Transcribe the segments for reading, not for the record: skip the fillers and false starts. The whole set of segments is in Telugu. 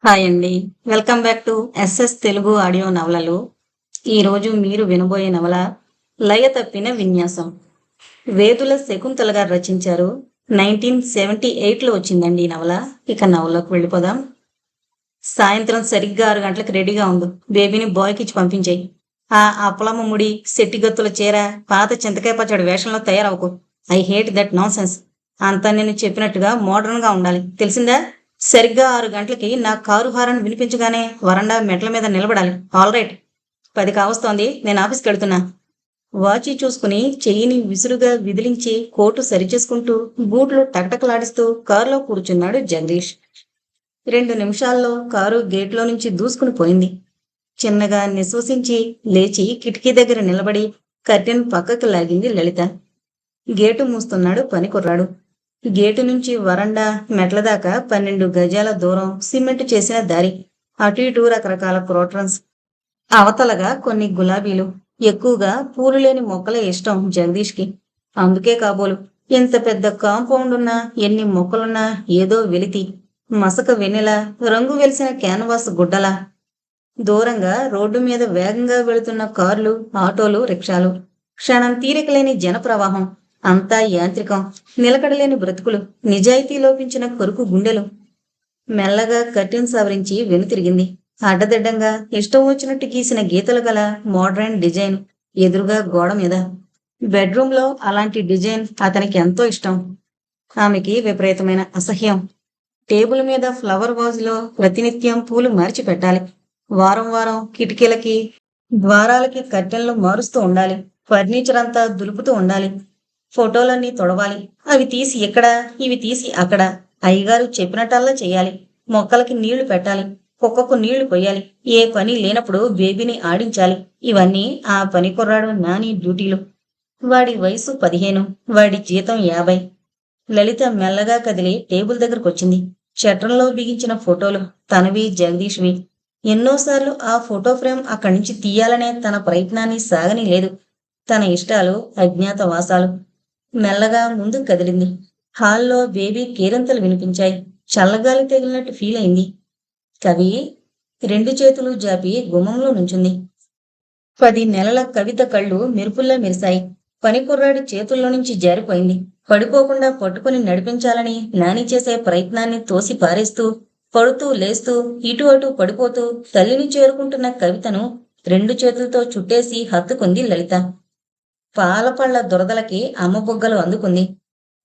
హాయ్ అండి. Welcome back to SS Telugu audio నవలలు. ఈరోజు మీరు వినబోయే నవల 'లయ తప్పిన విన్యాసం'. వేదుల శకుంతల గారు రచించారు. 1978లో వచ్చిందండి ఈ నవల. ఇక నవలలోకి వెళ్ళిపోదాం. సాయంత్రం సరిగ్గా 6 గంటలకు రెడీగా ఉండు. బేబీని బాయ్కి ఇచ్చి పంపించేయి. ఆ అప్పలమ్మ ముడి, సెట్టిగత్తుల చీర, పాత చింతకాయ పచ్చడి వేషంలో తయారవకు. I hate that nonsense. అంతా నేను చెప్పినట్టుగా మోడర్న్గా ఉండాలి, తెలిసిందా? సరిగ్గా 6 గంటలకి నా కారు హారన్ వినిపించగానే వరండా మెట్ల మీద నిలబడాలి. All right. 10 కావస్తోంది, నేను ఆఫీస్కి వెళ్తున్నా. వాచి చూసుకుని చెయ్యిని విసురుగా విదిలించి కోటు సరిచేసుకుంటూ బూట్లు టకటకలాడిస్తూ కారులో కూర్చున్నాడు జగదీష్. 2 నిమిషాల్లో కారు గేట్లో నుంచి దూసుకుని పోయింది. చిన్నగా నిశ్వసించి లేచి కిటికీ దగ్గర నిలబడి కర్టెన్ పక్కకు లాగింది లలిత. గేటు మూస్తున్నాడు పని కుర్రాడు. గేటు నుంచి వరండా మెట్ల దాకా 12 గజాల దూరం సిమెంట్ చేసిన దారి. అటు ఇటు రకరకాల క్రోటన్స్. అవతలగా కొన్ని గులాబీలు. ఎక్కువగా పూలు లేని మొక్కలే ఇష్టం జగదీష్కి. అందుకే కాబోలు ఇంత పెద్ద కాంపౌండ్ ఉన్నా, ఎన్ని మొక్కలున్నా ఏదో వెలితి. మసక వెన్నెల, రంగు వెలిసిన క్యాన్వాస్ గుడ్డలా. దూరంగా రోడ్డు మీద వేగంగా వెళుతున్న కార్లు, ఆటోలు, రిక్షాలు. క్షణం తీరికలేని జనప్రవాహం. అంతా యాంత్రికం. నిలకడలేని బ్రతుకులు. నిజాయితీ లోపించిన కొరుకు గుండెలు. మెల్లగా కర్టెన్ సవరించి వెనుతిరిగింది. అడ్డదిడ్డంగా ఇష్టం వచ్చినట్టు గీసిన గీతలు గల మోడ్రన్ డిజైన్ ఎదురుగా గోడ మీద. బెడ్రూమ్లో అలాంటి డిజైన్ అతనికి ఎంతో ఇష్టం. ఆమెకి విపరీతమైన అసహ్యం. టేబుల్ మీద ఫ్లవర్ వాజులో ప్రతినిత్యం పూలు మార్చి పెట్టాలి. వారం వారం కిటికీలకి, ద్వారాలకి కర్టెన్లు మారుస్తూ ఉండాలి. ఫర్నిచర్ అంతా దులుపుతూ ఉండాలి. ఫోటోలన్నీ తొడవాలి. అవి తీసి ఇక్కడ, ఇవి తీసి అక్కడ. అయ్యగారు చెప్పినట్టల్లా చెయ్యాలి. మొక్కలకి నీళ్లు పెట్టాలి. కుక్కకు నీళ్లు పొయ్యాలి. ఏ పని లేనప్పుడు బేబీని ఆడించాలి. ఇవన్నీ ఆ పని కుర్రాడు నాని డ్యూటీలు. వాడి వయసు 15, వాడి జీతం 50. లలిత మెల్లగా కదిలి టేబుల్ దగ్గరకొచ్చింది. చట్రంలో బిగించిన ఫోటోలు తనవి, జగదీష్వి. ఎన్నోసార్లు ఆ ఫోటో ఫ్రేమ్ అక్కడి నుంచి తీయాలనే తన ప్రయత్నాన్ని సాగని లేదు. తన ఇష్టాలు, అజ్ఞాతవాసాలు. మెల్లగా ముందు కదిలింది. హాల్లో బేబీ కేరింతలు వినిపించాయి. చల్లగాలి తగిలినట్టు ఫీల్ అయింది. కవి 2 చేతులు జాపి గుమ్మంలో నుంచుంది. 10 నెలల కవిత కళ్ళు మెరుపుల్లా మెరిశాయి. పని కుర్రాడి చేతుల్లో నుంచి జారిపోయింది. పడిపోకుండా పట్టుకుని నడిపించాలని నాని చేసే ప్రయత్నాన్ని తోసి పారేస్తూ, పడుతూ లేస్తూ, ఇటు అటు పడిపోతూ తల్లిని చేరుకుంటున్న కవితను 2 చేతులతో చుట్టేసి హత్తుకుంది లలిత. పాలపళ్ల దురదలకి అమ్మ బుగ్గలు అందుకుంది.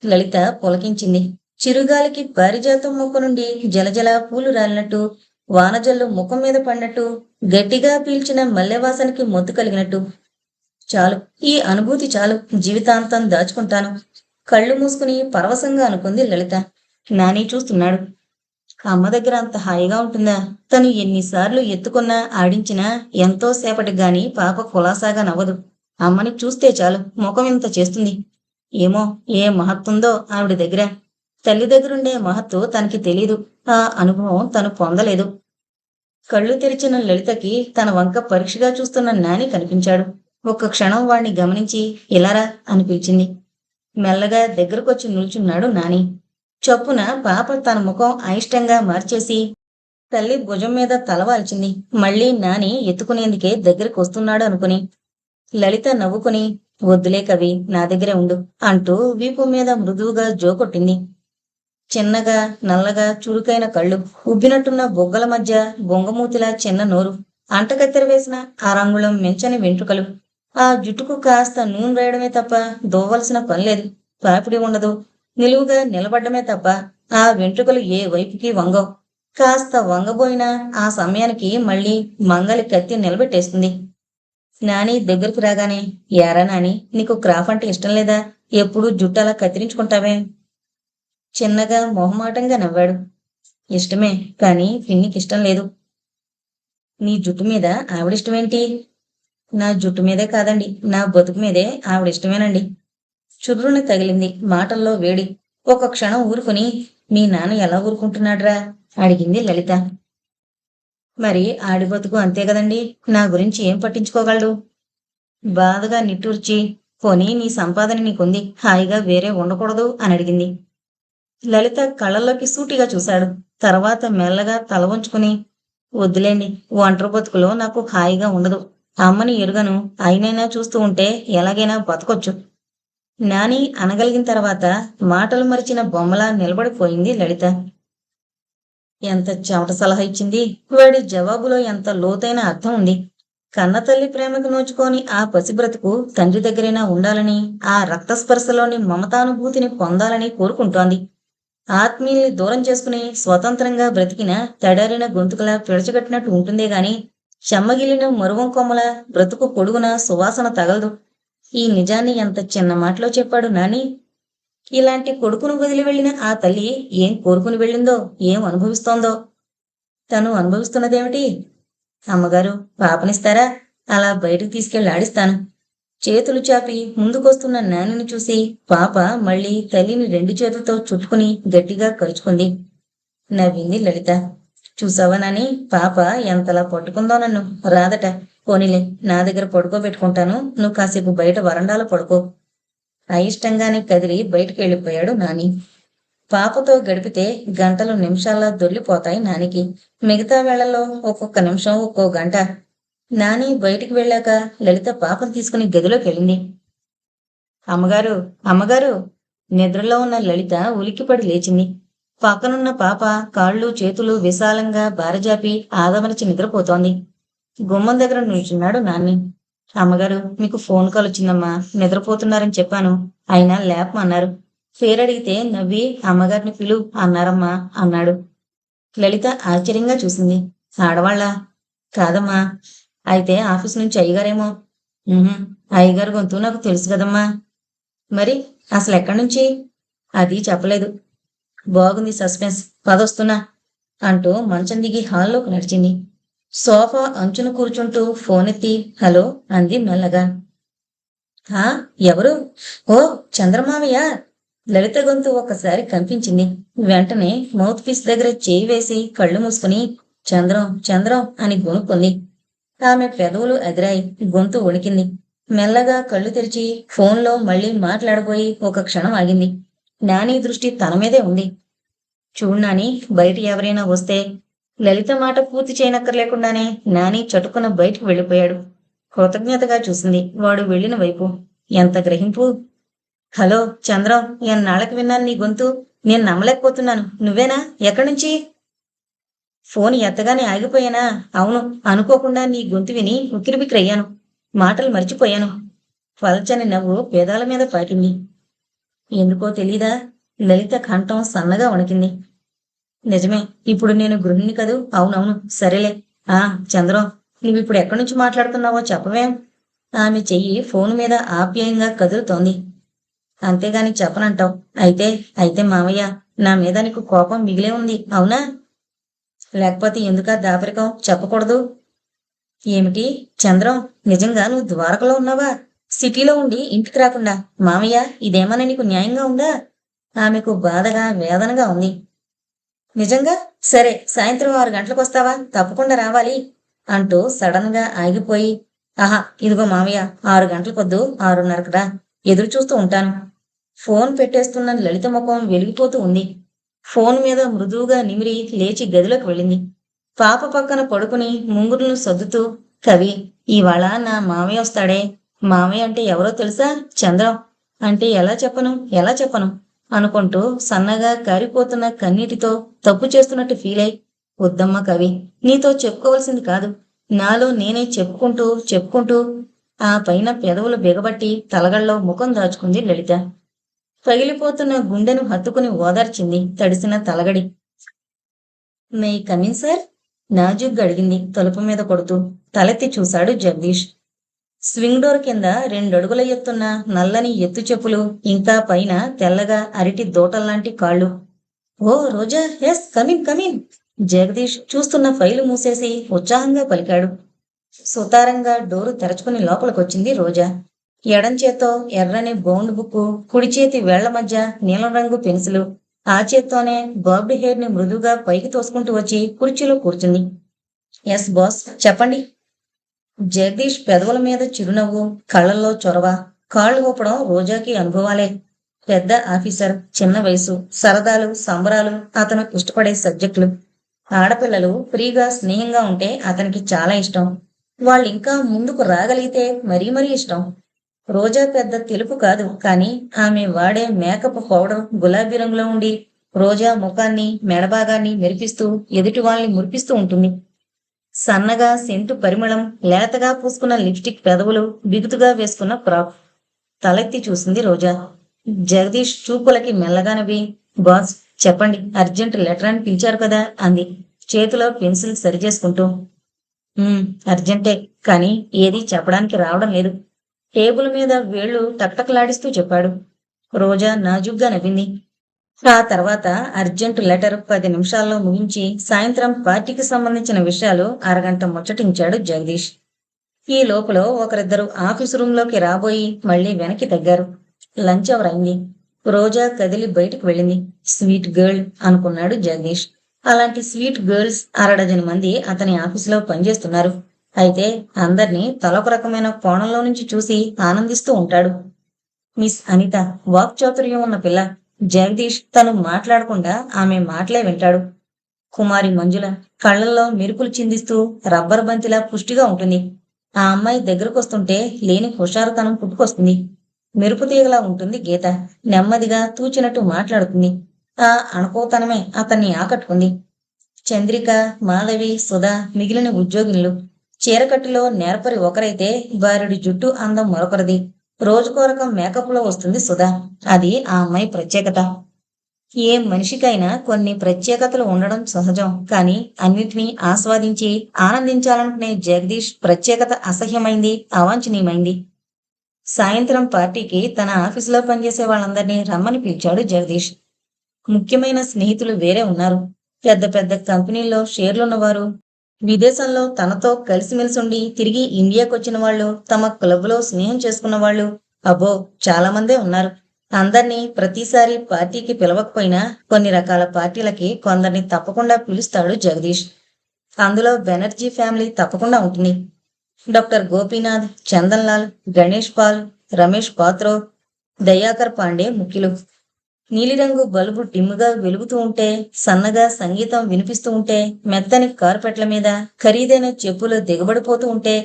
లలిత పులకించింది. చిరుగాలికి పారిజాతం మొక్క నుండి జలజల పూలు రాలినట్టు, వానజల్లు ముఖం మీద పడినట్టు, గట్టిగా పీల్చిన మల్లెవాసనకి మొద్దు కలిగినట్టు. చాలు, ఈ అనుభూతి చాలు, జీవితాంతం దాచుకుంటాను. కళ్ళు మూసుకుని పరవశంగా అనుకుంది లలిత. నాని చూస్తున్నాడు. అమ్మ దగ్గర అంత హాయిగా ఉంటుందా? తను ఎన్నిసార్లు ఎత్తుకున్నా, ఆడించినా ఎంతో సేపటికి గాని పాప కులాసాగా నవ్వదు. అమ్మని చూస్తే చాలు ముఖం ఇంత చేస్తుంది. ఏమో, ఏ మహత్తుందో ఆవిడ దగ్గర. తల్లి దగ్గరుండే మహత్తు తనకి తెలీదు. ఆ అనుభవం తను పొందలేదు. కళ్ళు తెరిచిన లలితకి తన వంక పరీక్షగా చూస్తున్న నాని కనిపించాడు. ఒక్క క్షణం వాణ్ణి గమనించి ఇలారా అని పిలిచింది. మెల్లగా దగ్గరకొచ్చి నిల్చున్నాడు నాని. చప్పున పాప తన ముఖం అయిష్టంగా మార్చేసి తల్లి భుజం మీద తలవాల్చింది. మళ్ళీ నాని ఎత్తుకునేందుకే దగ్గరికి వస్తున్నాడు అనుకుని. లలిత నవ్వుకుని, వద్దులే కవి, నా దగ్గరే ఉండు అంటూ వీపు మీద మృదువుగా జోకొట్టింది. చిన్నగా, నల్లగా చురుకైన కళ్ళు, ఉబ్బినట్టున్న బొగ్గల మధ్య బొంగమూతిలా చిన్న నోరు, అంటకత్తెర వేసిన అరంగుళం మెంచని వెంట్రుకలు. ఆ జుట్టుకు కాస్త నూనె రాయడమే తప్ప దోవలసిన పనిలేదు. పాపిడి ఉండదు. నిలువుగా నిలబడ్డమే తప్ప ఆ వెంట్రుకలు ఏ వైపుకి వంగవు. కాస్త వంగబోయినా ఆ సమయానికి మళ్ళీ మంగలి కత్తి నిలబెట్టేస్తుంది. నాని దగ్గరకు రాగానే, యారా నాని, నీకు క్రాఫ్ అంటే ఇష్టం లేదా? ఎప్పుడూ జుట్టు అలా కత్తిరించుకుంటావే? చిన్నగా మొహమాటంగా నవ్వాడు. ఇష్టమే, కానీ పిన్నికి ఇష్టం లేదు. నీ జుట్టు మీద ఆవిడిష్టమేంటి? నా జుట్టు మీదే కాదండి, నా బతుకు మీదే ఆవిడిష్టమేనండి. చుర్రుని తగిలింది మాటల్లో వేడి. ఒక క్షణం ఊరుకుని, మీ నాన్న ఎలా ఊరుకుంటున్నాడ్రా అడిగింది లలిత. మరి ఆడి బతుకు అంతే కదండి, నా గురించి ఏం పట్టించుకోగలడు? బాధగా నిట్టూర్చి, పోనీ నీ సంపాదన నీకుంది, హాయిగా వేరే ఉండకూడదు అని అడిగింది. లలిత కళ్ళల్లోకి సూటిగా చూశాడు. తర్వాత మెల్లగా తల వంచుకుని, వద్దులేండి, ఒంటరి బతుకులో నాకు హాయిగా ఉండదు. అమ్మని ఎరుగను, అయినైనా చూస్తూ ఉంటే ఎలాగైనా బతకొచ్చు. నాని అనగలిగిన తర్వాత మాటలు మరిచిన బొమ్మలా నిలబడిపోయింది లలిత. ఎంత చెమట సలహా ఇచ్చింది! వాడి జవాబులో ఎంత లోతైన అర్థం ఉంది! కన్నతల్లి ప్రేమకు నోచుకొని ఆ పసిబ్రతుకు తండ్రి దగ్గరైనా ఉండాలని, ఆ రక్తస్పర్శలోని మమతానుభూతిని పొందాలని కోరుకుంటోంది. ఆత్మీయుల్ని దూరం చేసుకుని స్వతంత్రంగా బ్రతికిన తడారిన గొంతుకలా పిడచగట్టినట్టు ఉంటుందే గాని, చెమ్మగిల్లిన మరువం కొమ్మల బ్రతుకు పొడుగున సువాసన తగలదు. ఈ నిజాన్ని ఎంత చిన్న మాటలో చెప్పాడు నాని! ఇలాంటి కొడుకును వదిలి వెళ్ళిన ఆ తల్లి ఏం కోరుకుని వెళ్ళిందో, ఏం అనుభవిస్తోందో! తను అనుభవిస్తున్నదేమిటి? అమ్మగారు, పాపనిస్తారా? అలా బయటకు తీసుకెళ్లి ఆడిస్తాను. చేతులు చాపి ముందుకొస్తున్న నానిని చూసి పాప మళ్ళీ తల్లిని రెండు చేతులతో చుట్టుకుని గట్టిగా కరుచుకుంది. నవ్వింది లలిత. చూసావా నాని, పాప ఎంతలా పట్టుకుందో నన్ను. రాదట. పోనీలే, నా దగ్గర పడుకోబెట్టుకుంటాను, నువ్వు కాసేపు బయట వరండాలో పడుకో. అయిష్టంగానే కదిలి బయటకు వెళ్ళిపోయాడు నాని. పాపతో గడిపితే గంటలు నిమిషాల్లో దొర్లిపోతాయి నానికి. మిగతా వేళల్లో ఒక్కొక్క నిమిషం ఒక్కో గంట. నాని బయటికి వెళ్ళాక లలిత పాపను తీసుకుని గదిలోకి వెళ్ళింది. అమ్మగారు, అమ్మగారు! నిద్రలో ఉన్న లలిత ఉలిక్కిపడి లేచింది. పక్కనున్న పాప కాళ్ళు చేతులు విశాలంగా బారజాపి ఆదమరచి నిద్రపోతోంది. గుమ్మం దగ్గర నిల్చున్నాడు నాన్ని. అమ్మగారు, మీకు ఫోన్ కాల్ వచ్చిందమ్మా. నిద్రపోతున్నారని చెప్పాను, అయినా లేపమన్నారు. పేరడిగితే నవ్వి అమ్మగారిని పిలు అన్నారమ్మా అన్నాడు. లలిత ఆశ్చర్యంగా చూసింది. ఆడవాళ్ళా? కాదమ్మా. అయితే ఆఫీస్ నుంచి అయ్యగారేమో. అయ్యగారు గొంతు నాకు తెలుసు కదమ్మా. మరి అసలు ఎక్కడి నుంచి? అది చెప్పలేదు. బాగుంది సస్పెన్స్. పదొస్తున్నా అంటూ మంచం దిగి హాల్లోకి నడిచింది. సోఫా అంచున కూర్చుంటూ ఫోన్ ఎత్తి హలో అంది మెల్లగా. హా, ఎవరు? ఓ, చంద్రమావయ్య! లలిత గొంతు ఒక్కసారి కనిపించింది. వెంటనే మౌత్ పీస్ దగ్గర చేయి వేసి కళ్ళు మూసుకుని చంద్రం చంద్రం అని గొనుక్కుంది. ఆమె పెదవులు ఎదిరాయి, గొంతు వణికింది. మెల్లగా కళ్ళు తెరిచి ఫోన్లో మళ్లీ మాట్లాడబోయి ఒక క్షణం ఆగింది. నాని దృష్టి తన మీదే ఉంది. చూడు నాని, బయట ఎవరైనా వస్తే. లలిత మాట పూర్తి చేయనక్కర్లేకుండానే నాని చటుక్కున బయటకు వెళ్ళిపోయాడు. కృతజ్ఞతగా చూసింది వాడు వెళ్లిన వైపు. ఎంత గ్రహింపు! హలో చంద్రం, ఎన్నాళ్ళకి విన్నాను నీ గొంతు. నేను నమ్మలేకపోతున్నాను. నువ్వేనా? ఎక్కడి నుంచి? ఫోన్ ఎత్తగానే ఆగిపోయానా? అవును, అనుకోకుండా నీ గొంతు విని ఉక్కిరిబిక్కిరయ్యాను. మాటలు మర్చిపోయాను. పల్చని నవ్వు పేదాల మీద పాకింది. ఎందుకో తెలీదా? లలిత కంఠం సన్నగా వణికింది. నిజమే, ఇప్పుడు నేను గృహిణి కదూ. అవునవును, సరేలే. చంద్రం, నువ్విప్పుడు ఎక్కడి నుంచి మాట్లాడుతున్నావో చెప్పవేం? ఆమె చెయ్యి ఫోన్ మీద ఆప్యాయంగా కదులుతోంది. అంతేగాని చెప్పనంటావు. అయితే అయితే మావయ్య, నా మీద నీకు కోపం మిగిలే ఉంది, అవునా? లేకపోతే ఎందుకా దాపరికం? చెప్పకూడదు. ఏమిటి చంద్రం, నిజంగా నువ్వు ద్వారకలో ఉన్నావా? సిటీలో ఉండి ఇంటికి రాకుండా? మామయ్య, ఇదేమన్నా నీకు న్యాయంగా ఉందా? ఆమెకు బాధగా వేదనగా ఉంది. నిజంగా? సరే, సాయంత్రం 6 గంటలకు వస్తావా? తప్పకుండా రావాలి అంటూ సడన్ గా ఆగిపోయి, ఆహా, ఇదిగో మామయ్య, 6 గంటలకొద్దు, 6:30కు రా. ఎదురు చూస్తూ ఉంటాను. ఫోన్ పెట్టేస్తున్న లలిత ముఖం వెలిగిపోతూ ఉంది. ఫోన్ మీద మృదువుగా నిమిరి లేచి గదిలోకి వెళ్ళింది. పాప పక్కన పడుకుని ముంగురులను సర్దుతూ, కవి, ఇవాళ నా మామయ్య వస్తాడే. మామయ్య అంటే ఎవరో తెలుసా? చంద్రం. అంటే ఎలా చెప్పను అనుకుంటూ సన్నగా కారిపోతున్న కన్నీటితో తప్పు చేస్తున్నట్టు ఫీలై, వద్దమ్మ కవి, నీతో చెప్పుకోవాల్సింది కాదు, నాలో నేనే చెప్పుకుంటూ ఆ పైన పెదవులు బిగబట్టి తలగల్లో ముఖం దాచుకుంది లలిత. పగిలిపోతున్న గుండెను హత్తుకుని ఓదార్చింది తడిసిన తలగడి. May come in sir? నాజుగ్గా అడిగింది తలుపు మీద కొడుతూ. తలెత్తి చూశాడు జగదీష్. స్వింగ్ డోర్ కింద 2 అడుగుల ఎత్తున్న నల్లని ఎత్తు చెప్పులు, ఇంకా పైన తెల్లగా అరటి దూటల్లాంటి కాళ్ళు. ఓ రోజా, ఎస్, కమిన్. జగదీష్ చూస్తున్న ఫైలు మూసేసి ఉత్సాహంగా పలికాడు. సుతారంగా డోరు తెరచుకుని లోపలికొచ్చింది రోజా. ఎడం చేత్తో ఎర్రని బౌండ్ బుక్కు, కుడి చేతి వేళ్ల మధ్య నీలం రంగు పెన్సిలు. ఆ చేత్తోనే బాబ్డ్ హెయిర్ ని మృదువుగా పైకి తోసుకుంటూ వచ్చి కుర్చీలో కూర్చుంది. ఎస్ బాస్, చెప్పండి. జగదీష్ పెదవుల మీద చిరునవ్వు, కళ్ళల్లో చొరవ. కాళ్ళు ఊపడం రోజాకి అనుభవాలే. పెద్ద ఆఫీసర్, చిన్న వయసు, సరదాలు, సంబరాలు అతను ఇష్టపడే సబ్జెక్టులు. ఆడపిల్లలు ఫ్రీగా, స్నేహంగా ఉంటే అతనికి చాలా ఇష్టం. వాళ్ళింకా ముందుకు రాగలిగితే మరీ మరీ ఇష్టం. రోజా పెద్ద తెలుపు కాదు, కానీ ఆమె వాడే మేకప్ పౌడర్ గులాబీ రంగులో ఉండి రోజా ముఖాన్ని, మెడభాగాన్ని మెరిపిస్తూ ఎదుటి వాళ్ళని మురిపిస్తూ ఉంటుంది. సన్నగా సెంటు పరిమళం, లేతగా పూసుకున్న లిప్స్టిక్ పెదవులు, బిగుతుగా వేసుకున్న ఫ్రాక్. తలెత్తి చూసింది రోజా. జగదీష్ చూపులకి మెల్లగా నవ్వి, బాస్, చెప్పండి, అర్జెంట్ లెటర్ అని పిలిచారు కదా అంది, చేతిలో పెన్సిల్ సరిచేసుకుంటూ. "ఉమ్, అర్జెంటే, కానీ ఏదీ చెప్పడానికి రావడం లేదు." టేబుల్ మీద వేళ్లు టక్టక్లాడిస్తూ చెప్పాడు. రోజా నాజుగ్గా నవ్వింది. ఆ తర్వాత అర్జెంట్ లెటర్ 10 నిమిషాల్లో ముగించి సాయంత్రం పార్టీకి సంబంధించిన విషయాలు అరగంట ముచ్చటించాడు జగదీష్. ఈ లోపల ఒకరిద్దరు ఆఫీసు రూంలోకి రాబోయి మళ్ళీ వెనక్కి తగ్గారు. లంచ్ అవర్ అయింది. రోజా కదిలి బయటకు వెళ్ళింది. స్వీట్ గర్ల్ అనుకున్నాడు జగదీష్. అలాంటి స్వీట్ గర్ల్స్ అరడజన మంది అతని ఆఫీసులో పనిచేస్తున్నారు. అయితే అందర్నీ తలొక రకమైన కోణంలో నుంచి చూసి ఆనందిస్తూ ఉంటాడు. మిస్ అనిత వాక్చాతుర్యం ఉన్న పిల్ల. జగదీష్ తను మాట్లాడకుండా ఆమె మాటలే వింటాడు. కుమారి మంజుల కళ్ళల్లో మెరుపులు చిందిస్తూ రబ్బర్ బంతిలా పుష్టిగా ఉంటుంది. ఆ అమ్మాయి దగ్గరకొస్తుంటే లేని హుషారుతనం పుట్టుకొస్తుంది. మెరుపు తీగలా ఉంటుంది గీత. నెమ్మదిగా తూచినట్టు మాట్లాడుతుంది. ఆ అణకువతనమే అతన్ని ఆకట్టుకుంది. చంద్రిక, మాధవి, సుధా మిగిలిన ఉద్యోగినులు. చీరకట్టులో నేర్పరి ఒకరైతే బారెడు జుట్టు అందం మరొకరిది. రోజుకో రకం మేకప్లో వస్తుంది సుధా. అది ఆ అమ్మాయి ప్రత్యేకత. ఏ మనిషికైనా కొన్ని ప్రత్యేకతలు ఉండడం సహజం. కానీ అన్నిటినీ ఆస్వాదించి ఆనందించాలనుకునే జగదీష్ ప్రత్యేకత అసహ్యమైంది, అవాంఛనీయమైంది. సాయంత్రం పార్టీకి తన ఆఫీసులో పనిచేసే వాళ్ళందరినీ రమ్మని పిలిచాడు జగదీష్. ముఖ్యమైన స్నేహితులు వేరే ఉన్నారు. పెద్ద పెద్ద కంపెనీల్లో షేర్లున్నవారు, విదేశంలో తనతో కలిసిమెలిసి ఉండి తిరిగి ఇండియాకొచ్చిన వాళ్ళు, తమ క్లబ్లో స్నేహం చేసుకున్న వాళ్ళు, అబ్బో, చాలా మందే ఉన్నారు. అందర్నీ ప్రతిసారి పార్టీకి పిలవకపోయినా కొన్ని రకాల పార్టీలకి కొందరిని తప్పకుండా పిలుస్తాడు జగదీష్. అందులో బెనర్జీ ఫ్యామిలీ తప్పకుండా ఉంటుంది. డాక్టర్ గోపీనాథ్, చందన్ లాల్, గణేష్ పాల్, రమేష్ పాత్రో, దయాకర్ పాండే ముఖ్యులు. నీలిరంగు బల్బు డిమ్ముగా వెలుగుతూ ఉంటే, సన్నగా సంగీతం వినిపిస్తూ ఉంటే, మెత్తని కార్పెట్ల మీద ఖరీదైన చెప్పులు దిగబడిపోతూ ఉంటే,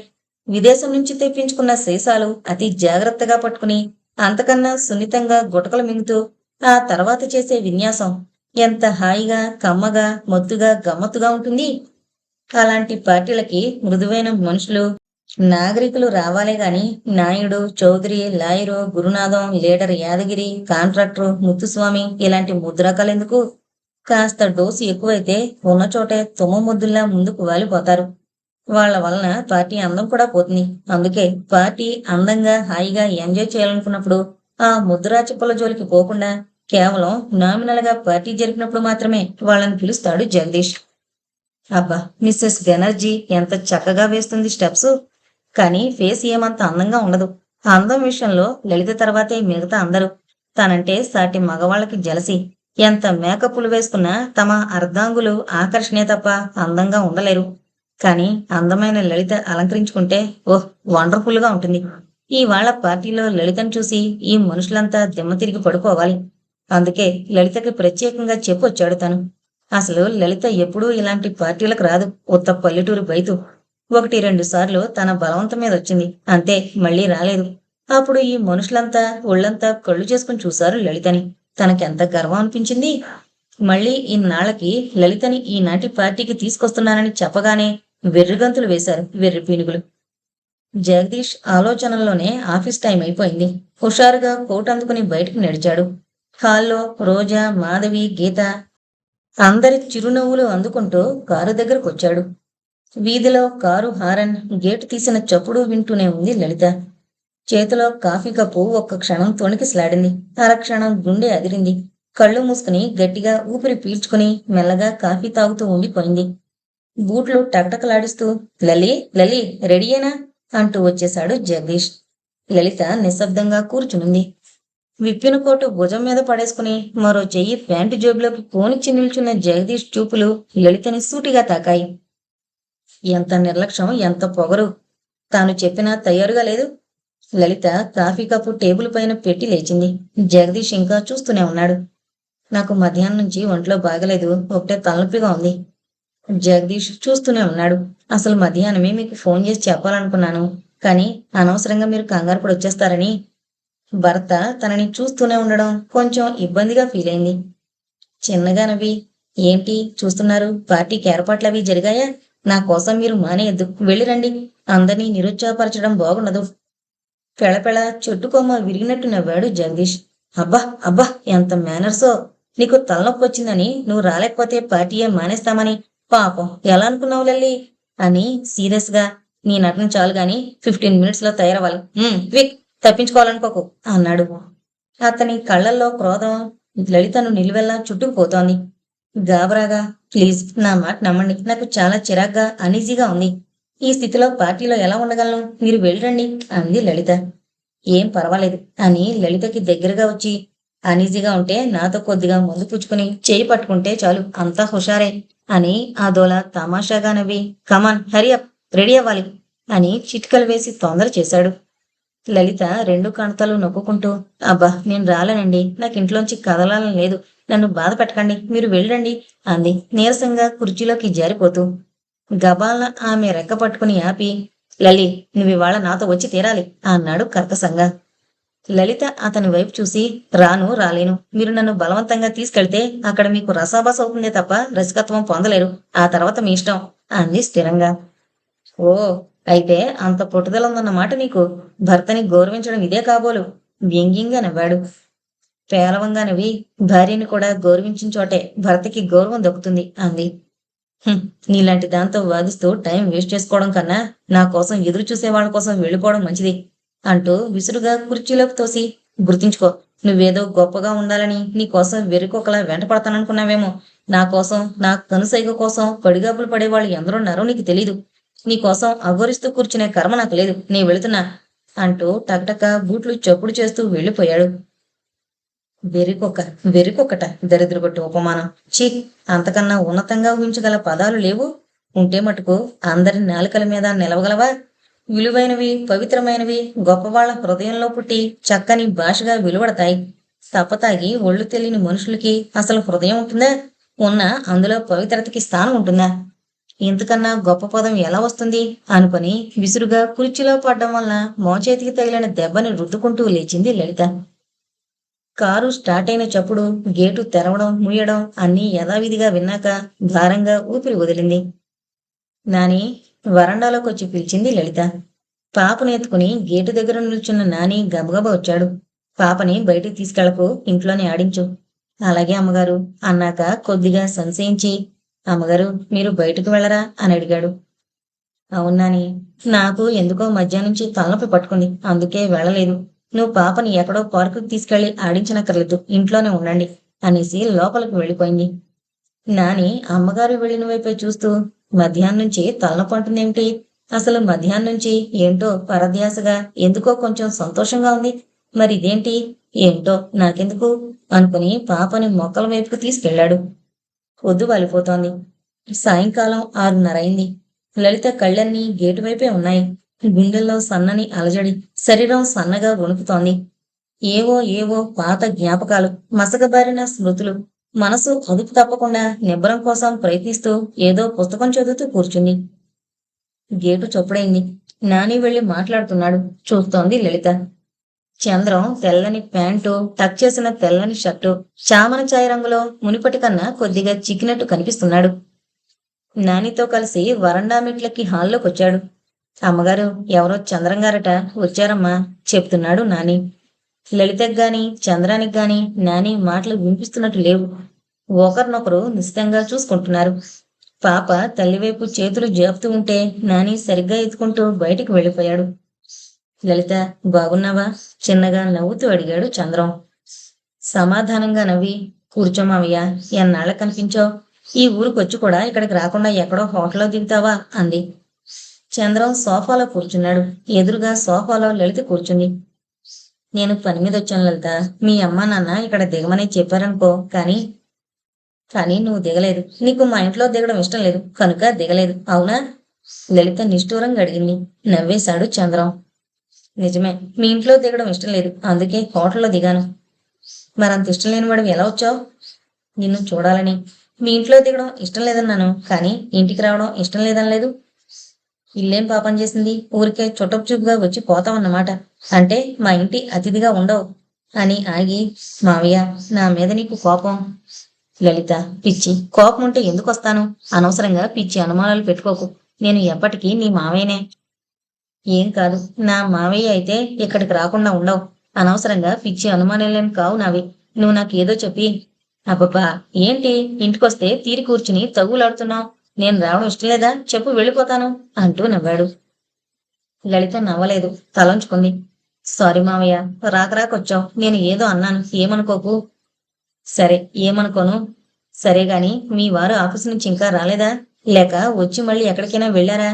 విదేశం నుంచి తెప్పించుకున్న సీసాలు అతి జాగ్రత్తగా పట్టుకుని అంతకన్నా సున్నితంగా గుటకలు మింగుతూ ఆ తర్వాత చేసే విన్యాసం ఎంత హాయిగా, కమ్మగా, మొద్దుగా, గమ్మత్తుగా ఉంటుంది. అలాంటి పార్టీలకి మృదువైన మనుషులు, నాగరికులు రావాలే గాని Naidu, Chaudhary, lawyer, Gurunatham, leader Yadagiri, contractor, Muthuswamy ఇలాంటి ముద్రకాలెందుకు? కాస్త డోసు ఎక్కువైతే ఉన్న చోటే తుమ్మ ముద్దుల్లా ముందుకు వాలిపోతారు. వాళ్ళ వలన పార్టీ అందం కూడా పోతుంది. అందుకే పార్టీ అందంగా, హాయిగా ఎంజాయ్ చేయాలనుకున్నప్పుడు ఆ ముద్రా చిప్పల జోలికి పోకుండా కేవలం నామినల్ గా పార్టీ జరిపినప్పుడు మాత్రమే వాళ్ళని పిలుస్తాడు జగదీష్. అబ్బా, మిస్సెస్ బెనర్జీ ఎంత చక్కగా వేస్తుంది స్టెప్స్. కానీ ఫేస్ ఏమంత అందంగా ఉండదు. ఆ అందం విషయంలో లలిత తర్వాతే మిగతా అందరూ. తనంటే సాటి మగవాళ్ళకి జలసి. ఎంత మేకప్పులు వేసుకున్నా తమ అర్ధాంగులు ఆకర్షణే తప్ప అందంగా ఉండలేరు. కానీ అందమైన లలిత అలంకరించుకుంటే ఓహ్, వండర్ఫుల్ గా ఉంటుంది. ఇవాళ పార్టీలో లలితను చూసి ఈ మనుషులంతా దిమ్మ తిరిగి పడుకోవాలి. అందుకే లలితకి ప్రత్యేకంగా చెప్పొచ్చాడు తను. అసలు లలిత ఎప్పుడూ ఇలాంటి పార్టీలకు రాదు. ఉత్త పల్లెటూరు బయతు. 1-2 సార్లు తన బలవంతం మీద వచ్చింది. అంతే, మళ్ళీ రాలేదు. అప్పుడు ఈ మనుషులంతా ఒళ్ళంతా కళ్ళు చేసుకుని చూశారు లలితని. తనకెంత గర్వం అనిపించింది. మళ్ళీ ఇన్నాళ్లకి లలితని ఈనాటి పార్టీకి తీసుకొస్తున్నానని చెప్పగానే వెర్రిగంతులు వేశారు వెర్రి పీనుగులు. జగదీష్ ఆలోచనల్లోనే ఆఫీస్ టైం అయిపోయింది. హుషారుగా కోట్ అందుకుని బయటకు నడిచాడు. హాల్లో రోజా, మాధవి, గీత అందరి చిరునవ్వులు అందుకుంటూ కారు దగ్గరకొచ్చాడు. వీధిలో కారు హారన్, గేటు తీసిన చప్పుడు వింటూనే ఉంది లలిత. చేతిలో కాఫీ కప్పు ఒక్క క్షణం తొణికిసలాడింది. అరక్షణం గుండె అదిరింది. కళ్ళు మూసుకుని గట్టిగా ఊపిరి పీల్చుకుని మెల్లగా కాఫీ తాగుతూ ఉండిపోయింది. బూట్లు టక్టకలాడిస్తూ లలి, లలి, రెడీయేనా అంటూ వచ్చేశాడు జగదీష్. లలిత నిశ్శబ్దంగా కూర్చునుంది. విప్పిన కోటు భుజం మీద పడేసుకుని మరో చెయ్యి ప్యాంటు జేబులోకి పోనిచ్చి నిల్చున్న జగదీష్ చూపులు లలితని సూటిగా తాకాయి. ఎంత నిర్లక్ష్యం, ఎంత పొగరు! తాను చెప్పినా తయారుగా లేదు. లలిత కాఫీ కప్పు టేబుల్ పైన పెట్టి లేచింది. జగదీష్ ఇంకా చూస్తూనే ఉన్నాడు. నాకు మధ్యాహ్నం నుంచి ఒంట్లో బాగలేదు, ఒకటే తలనొప్పిగా ఉంది. జగదీష్ చూస్తూనే ఉన్నాడు. అసలు మధ్యాహ్నమే మీకు ఫోన్ చేసి చెప్పాలనుకున్నాను, కానీ అనవసరంగా మీరు కంగారు పడి వచ్చేస్తారని. భర్త తనని చూస్తూనే ఉండడం కొంచెం ఇబ్బందిగా ఫీల్ అయింది. చిన్నగా నవ్వి, ఏంటి చూస్తున్నారు, పార్టీకి ఏర్పాట్లవి జరిగాయా? నా కోసం మీరు మానేయద్దు, వెళ్ళిరండి. అందరినీ నిరుత్సాహపరచడం బాగుండదు. పెళపెళ చెట్టుకొమ్మ విరిగినట్టు నవ్వాడు జగదీష్. అబ్బా అబ్బా, ఎంత మేనర్సో. నీకు తలనొప్పి వచ్చిందని నువ్వు రాలేకపోతే పార్టీయే మానేస్తామని. పాపం, ఎలా అనుకున్నావు లల్లి అని సీరియస్ గా. నీ నటన చాలు గాని 15 మినిట్స్ లో తయారవ్వాలి. క్విక్, తప్పించుకోవాలనుకోకు అన్నాడు. అతని కళ్ళల్లో క్రోధం లలితను నిలువెల్లా చుట్టుకుపోతోంది. గాబరాగా, ప్లీజ్ నా మాట నమ్మండి, నాకు చాలా చిరాగ్గా అనీజీగా ఉంది. ఈ స్థితిలో పార్టీలో ఎలా ఉండగలను? మీరు వెళ్ళండి అంది లలిత. ఏం పర్వాలేదు అని లలితకి దగ్గరగా వచ్చి, అనీజీగా ఉంటే నాతో కొద్దిగా ముందు పుచ్చుకుని చేయి పట్టుకుంటే చాలు, అంతా హుషారే అని అదోలా తమాషాగా నవ్వి, కమాన్ హరి అప్, రెడీ అవ్వాలి అని చిట్కలు వేసి తొందర చేశాడు. లలిత రెండు కణతలు నొక్కుంటూ, అబ్బా నేను రాలేనండి, నాకు ఇంట్లోంచి కదలాలని లేదు, నన్ను బాధ పెట్టకండి, మీరు వెళ్ళండి అంది నీరసంగా కుర్చీలోకి జారిపోతూ. గబాల్న ఆమె రెక్క పట్టుకుని ఆపి, లలి, నువ్వివాళ నాతో వచ్చి తీరాలి అన్నాడు కర్కసంగా. లలిత అతని వైపు చూసి, రాను రాలేను, మీరు నన్ను బలవంతంగా తీసుకెళ్తే అక్కడ మీకు రసాబస్ అవుతుందే తప్ప రసికత్వం పొందలేరు, ఆ తర్వాత మీ ఇష్టం అంది స్థిరంగా. ఓ, అయితే అంత పట్టుదల ఉందన్నమాట నీకు. భర్తని గౌరవించడం ఇదే కాబోలు వ్యంగ్యంగా నవ్వాడు. పేలవంగా నవ్వి, భార్యని కూడా గౌరవించిన చోటే భర్తకి గౌరవం దక్కుతుంది అంది. నీలాంటి దాంతో వాదిస్తూ టైం వేస్ట్ చేసుకోవడం కన్నా నా కోసం ఎదురు చూసే వాళ్ళ కోసం వెళ్ళిపోవడం మంచిది అంటూ విసురుగా కుర్చీలోకి తోసి, గుర్తుంచుకో, నువ్వేదో గొప్పగా ఉండాలని నీ కోసం వెర్రికొకలా వెంట పడతాననుకున్నావేమో. నా కోసం, నా కనుసైగ కోసం పడిగాపులు పడేవాళ్ళు ఎందరున్నారో నీకు తెలీదు. నీ కోసం అఘోరిస్తూ కూర్చునే కర్మ నాకు లేదు, నీ వెళుతున్నా అంటూ టక్టక బూట్లు చప్పుడు చేస్తూ వెళ్ళిపోయాడు. వెర్రికొక్క, వెర్రికొక్కట, దరిద్రగొట్టు ఉపమానం. చీ, అంతకన్నా ఉన్నతంగా ఊహించగల పదాలు లేవు. ఉంటే మటుకు అందరి నాలుకల మీద నిలవగలవా? విలువైనవి, పవిత్రమైనవి, గొప్పవాళ్ల హృదయంలో పుట్టి చక్కని భాషగా వెలువడతాయి. తప్పతాగి ఒళ్ళు తెలియని మనుషులకి అసలు హృదయం ఉంటుందా? ఉన్న అందులో పవిత్రతకి స్థానం ఉంటుందా? ఇంతకన్నా గొప్ప పదం ఎలా వస్తుంది అనుకుని విసురుగా కుర్చీలో పడ్డం వల్ల మోచేతికి తగిలిన దెబ్బని రుద్దుకుంటూ లేచింది లలిత. కారు స్టార్ట్ అయిన చప్పుడు, గేటు తెరవడం మూయడం అన్నీ యథావిధిగా విన్నాక భారంగా ఊపిరి వదిలింది. నాని వరండాలోకి వచ్చి పిలిచింది లలిత. పాపను ఎత్తుకుని గేటు దగ్గర నిల్చున్న నాని గబగబా వచ్చాడు. పాపని బయటికి తీసుకెళ్లకు, ఇంట్లోనే ఆడించు. అలాగే అమ్మగారు అన్నాక కొద్దిగా సంశయించి, అమ్మగారు మీరు బయటకు వెళ్ళరా అని అడిగాడు. అవునాని, నాకు ఎందుకో మధ్యాహ్నం నుంచి తలనొప్పి పట్టుకుంది, అందుకే వెళ్ళలేదు. నువ్వు పాపని ఎక్కడో పార్కుకి తీసుకెళ్లి ఆడించనక్కర్లేదు, ఇంట్లోనే ఉండండి అనేసి లోపలికి వెళ్ళిపోయింది. నాని అమ్మగారు వెళ్ళిన వైపే చూస్తూ, మధ్యాహ్నం నుంచి తలనొప్పి అంటుందేమిటి? అసలు మధ్యాహ్నం నుంచి ఏంటో పరధ్యాసగా, ఎందుకో కొంచెం సంతోషంగా ఉంది. మరి ఇదేంటి? ఏంటో నాకెందుకు అనుకుని పాపని మొక్కల వైపుకు తీసుకెళ్లాడు. పొద్దు వాలిపోతోంది. సాయంకాలం 6:30 అయింది. లలిత కళ్ళన్నీ గేటు వైపే ఉన్నాయి. గుండెల్లో సన్నని అలజడి, శరీరం సన్నగా వణుకుతోంది. ఏవో ఏవో పాత జ్ఞాపకాలు, మసకబారిన స్మృతులు. మనసు అదుపు తప్పకుండా నిబ్బరం కోసం ప్రయత్నిస్తూ ఏదో పుస్తకం చదువుతూ కూర్చుంది. గేటు చొప్పుడైంది. నాని వెళ్లి మాట్లాడుతున్నాడు. చూస్తోంది లలిత. చంద్రం తెల్లని ప్యాంటు, టక్ చేసిన తెల్లని షర్టు, చామన ఛాయ రంగులో మునిపటి కన్నా కొద్దిగా చిక్కినట్టు కనిపిస్తున్నాడు. నానితో కలిసి వరండా మెట్లకి హాల్లోకి వచ్చాడు. అమ్మగారు, ఎవరో చంద్రంగారట వచ్చారమ్మా చెప్తున్నాడు నాని. లలితకు గాని చంద్రానికి గాని నాని మాటలు వినిపిస్తున్నట్టు లేవు. ఒకరినొకరు నిశితంగా చూసుకుంటున్నారు. పాప తల్లివైపు చేతులు జాపుతూ ఉంటే నాని సరిగ్గా ఎత్తుకుంటూ బయటికి వెళ్ళిపోయాడు. లలిత, బాగున్నావా చిన్నగా నవ్వుతూ అడిగాడు చంద్రం. సమాధానంగా నవ్వి, కూర్చోమావయ్య, ఎన్నాళ్ళ కనిపించావు? ఈ ఊరికొచ్చి కూడా ఇక్కడికి రాకుండా ఎక్కడో హోటల్లో దిగుతావా అంది. చంద్రం సోఫాలో కూర్చున్నాడు. ఎదురుగా సోఫాలో లలిత కూర్చుంది. నేను పని మీద వచ్చాను లలిత, మీ అమ్మా నాన్న ఇక్కడ దిగమని చెప్పారనుకో, కానీ నువ్వు దిగలేదు. నీకు మా ఇంట్లో దిగడం ఇష్టం లేదు కనుక దిగలేదు, అవునా? లలిత నిష్ఠూరంగా అడిగింది. నవ్వేశాడు చంద్రం. నిజమే, మీ ఇంట్లో దిగడం ఇష్టం లేదు, అందుకే హోటల్లో దిగాను. మరంత ఇష్టం లేని వాడివి ఎలా వచ్చావు? నిన్ను చూడాలని. మీ ఇంట్లో దిగడం ఇష్టం లేదన్నాను, కానీ ఇంటికి రావడం ఇష్టం లేదనలేదు. ఇల్లేం పాపం చేసింది? ఊరికే చుట్టపు చూపుగా వచ్చి పోతావన్నమాట. అంటే మా ఇంటి అతిథిగా ఉండవు అని ఆగి, మావయ్య, నా మీద నీకు కోపం. లలిత, పిచ్చి కోపం ఉంటే ఎందుకు వస్తాను? అనవసరంగా పిచ్చి అనుమానాలు పెట్టుకోకు. నేను ఎప్పటికీ నీ మావయ్యనే. ఏం కాదు, నా మావయ్య అయితే ఇక్కడికి రాకుండా ఉండవు. అనవసరంగా పిచ్చి అనుమానాలేం కావు నావి. నువ్వు నాకేదో చెప్పి. అబ్బబ్బా, ఏంటి ఇంటికొస్తే తీరి కూర్చుని తగులాడుతున్నావు? నేను రావడం ఇష్టం లేదా? చెప్పు, వెళ్ళిపోతాను అంటూ నవ్వాడు. లలిత నవ్వలేదు, తలంచుకుంది. సారీ మావయ్య, రాకరాకొచ్చావు, నేను ఏదో అన్నాను, ఏమనుకోకు. సరే, ఏమనుకోను. సరే గాని మీ వారు ఆఫీసు నుంచి ఇంకా రాలేదా? లేక వచ్చి మళ్ళీ ఎక్కడికైనా వెళ్ళారా?